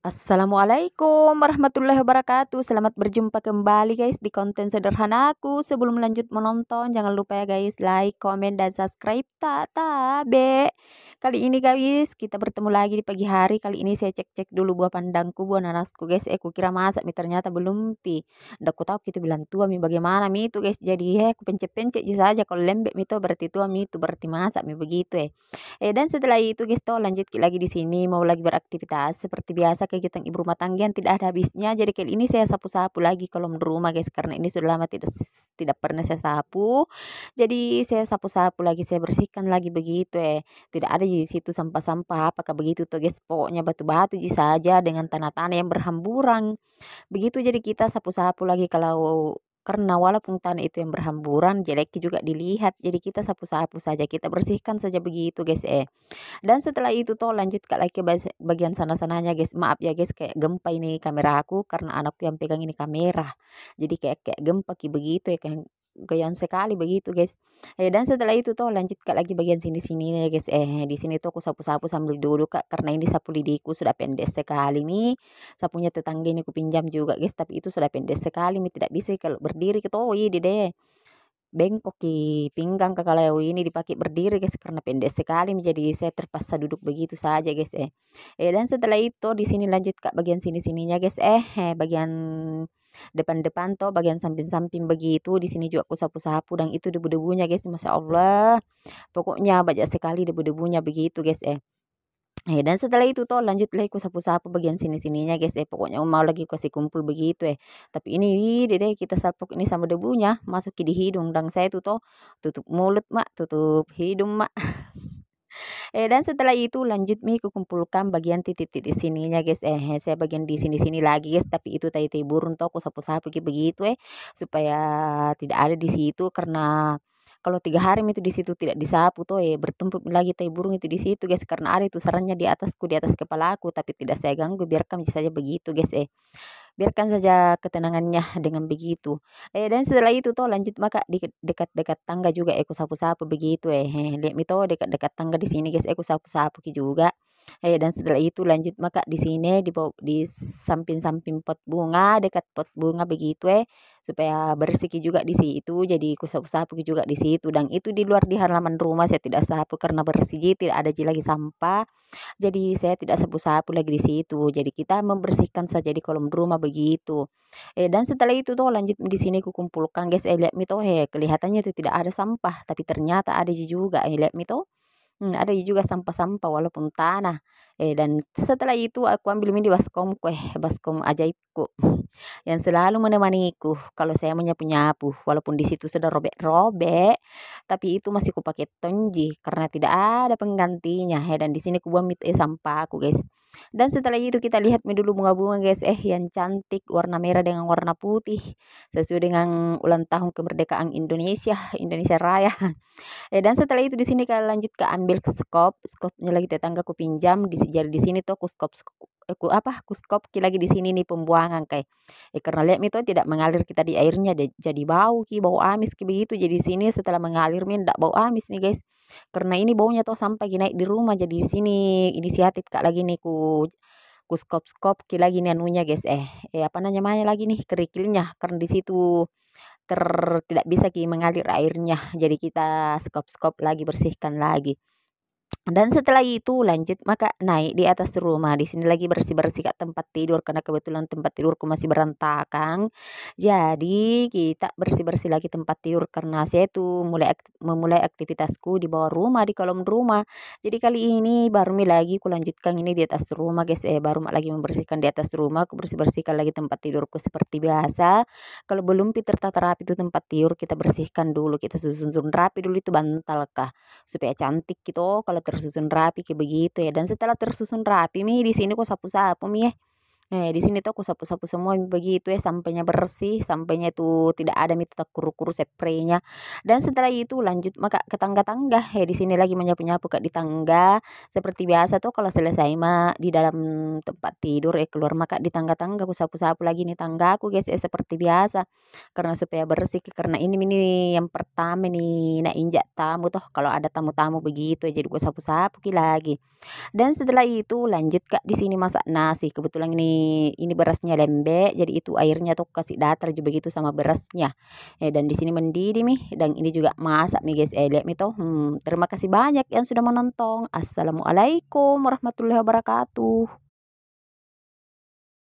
Assalamualaikum warahmatullahi wabarakatuh. Selamat berjumpa kembali guys di konten sederhanaku. Sebelum lanjut menonton, jangan lupa ya guys, like, komen, dan subscribe. Be. Kali ini guys, kita bertemu lagi di pagi hari. Kali ini saya cek-cek dulu buah pandangku, buah nanasku guys. Aku kira masak, mi ternyata belum pi. Ndak ku tahu kita bilang tua mi bagaimana mi itu guys. Jadi aku pencet-pencet saja. Kalau lembek mi itu berarti tua, mi itu berarti masak mi begitu dan setelah itu guys toh lanjut lagi di sini mau lagi beraktivitas seperti biasa kegiatan ibu rumah tangga yang tidak ada habisnya. Jadi kali ini saya sapu-sapu lagi kolom rumah guys karena ini sudah lama tidak pernah saya sapu. Jadi saya sapu-sapu lagi, saya bersihkan lagi begitu Tidak ada di situ sampah-sampah apakah begitu tuh guys. Pokoknya batu-batu saja dengan tanah-tanah yang berhamburan. Begitu jadi kita sapu-sapu lagi kalau karena walaupun tanah itu yang berhamburan jelek juga dilihat, jadi kita sapu-sapu saja, kita bersihkan saja begitu guys dan setelah itu toh lanjut ke lagi ke bagian sana-sananya guys. Maaf ya guys kayak gempa ini kamera aku karena anakku yang pegang ini kamera. Jadi kayak kayak gempa begitu kayak goyang sekali begitu guys. Dan setelah itu toh lanjut ke lagi bagian sini-sini ya guys. Di sini tuh aku sapu-sapu sambil duduk kak karena ini sapu lidiku sudah pendek sekali nih. Sapunya tetangga ini aku pinjam juga guys tapi itu sudah pendek sekali nih tidak bisa kalau berdiri ketoi deh bengkok di pinggang kalau ini dipakai berdiri guys karena pendek sekali menjadi saya terpaksa duduk begitu saja guys dan setelah itu di sini lanjut ke bagian sini-sininya guys bagian depan-depan toh bagian samping-samping begitu di sini juga aku sapu-sapu dan itu debu-debunya guys masya Allah pokoknya banyak sekali debu-debunya begitu guys dan setelah itu toh lanjut lagi ku sapu-sapu bagian sini-sininya guys pokoknya mau lagi kasih kumpul begitu tapi ini dede kita sapuk ini sama debunya masuk di hidung dan saya tuh toh tutup mulut mak tutup hidung mak dan setelah itu lanjut mi kukumpulkan bagian titik-titik sininya guys saya bagian di sini-sini lagi guys tapi itu tai-tai burung toh aku sapu-sapu begitu supaya tidak ada di situ karena kalau 3 hari itu di situ tidak disapu tuh bertumpuk lagi tai burung itu di situ guys karena ada itu sarangnya di atasku di atas kepala aku tapi tidak saya ganggu biarkan saja begitu guys biarkan saja ketenangannya dengan begitu dan setelah itu toh lanjut maka di dekat-dekat tangga juga aku sapu-sapu begitu lihat itu dekat-dekat tangga di sini guys aku sapu-sapu juga dan setelah itu lanjut maka di sini di samping-samping pot bunga dekat pot bunga begitu supaya bersih juga di situ jadi aku sapu-sapu juga di situ dan itu di luar di halaman rumah saya tidak sapu karena bersih tidak ada lagi sampah jadi saya tidak sapu-sapu lagi di situ. Jadi kita membersihkan saja di kolom rumah begitu. Dan setelah itu tuh lanjut di sini kukumpulkan guys. Lihat mi toh kelihatannya itu tidak ada sampah tapi ternyata ada juga. Lihat mi toh. Ada juga sampah-sampah walaupun tanah. Dan setelah itu aku ambil mini baskomku baskom ajaibku yang selalu menemaniku kalau saya menyapu-nyapu walaupun di situ sudah robek-robek tapi itu masih kupakai tonji karena tidak ada penggantinya dan di sini kubuang sampah aku guys dan setelah itu kita lihat dulu bunga-bunga guys yang cantik warna merah dengan warna putih sesuai dengan ulang tahun kemerdekaan Indonesia Raya dan setelah itu di sini kalian lanjut ke ambil skopnya lagi tetangga ku pinjam jadi di sini tuh aku skop lagi di sini nih pembuangan kayak karena lihat itu tidak mengalir kita di airnya jadi bau bau amis begitu jadi di sini setelah mengalir tidak bau amis nih guys karena ini baunya tuh sampai naik di rumah jadi di sini inisiatif kak lagi nih ku skop lagi nih anunya guys apa namanya lagi nih kerikilnya karena di situ tidak bisa mengalir airnya jadi kita skop lagi bersihkan lagi dan setelah itu lanjut maka naik di atas rumah di sini lagi bersih-bersih kak tempat tidur karena kebetulan tempat tidurku masih berantakan jadi kita bersih-bersih lagi tempat tidur karena saya tuh memulai aktivitasku di bawah rumah di kolom rumah jadi kali ini baru lagi aku lanjutkan ini di atas rumah guys baru lagi membersihkan di atas rumah aku bersih-bersihkan lagi tempat tidurku seperti biasa kalau belum tertata rapi itu tempat tidur kita bersihkan dulu kita susun rapi dulu itu bantal kah supaya cantik gitu kalau tersusun rapi kayak begitu dan setelah tersusun rapi mi di sini kok sapu-sapu mi Di sini tuh aku sapu-sapu semua begitu ya sampainya bersih, sampainya itu tidak ada itu tak kuru-kuru spraynya. Dan setelah itu lanjut maka ke tangga-tangga. Di sini lagi menyapu-nyapu Kak di tangga. Seperti biasa tuh kalau selesai di dalam tempat tidur keluar maka di tangga-tangga aku sapu-sapu lagi nih tangga aku guys seperti biasa. Karena supaya bersih karena ini yang pertama nih nak injak tamu tuh kalau ada tamu-tamu begitu jadi gue sapu-sapu lagi. Dan setelah itu lanjut Kak di sini masak nasi. Kebetulan ini berasnya lembek, jadi itu airnya tuh kasih datar juga begitu sama berasnya. Dan di sini mendidih nih dan ini juga masak nih guys. Lihat nih tuh. Terima kasih banyak yang sudah menonton. Assalamualaikum warahmatullahi wabarakatuh.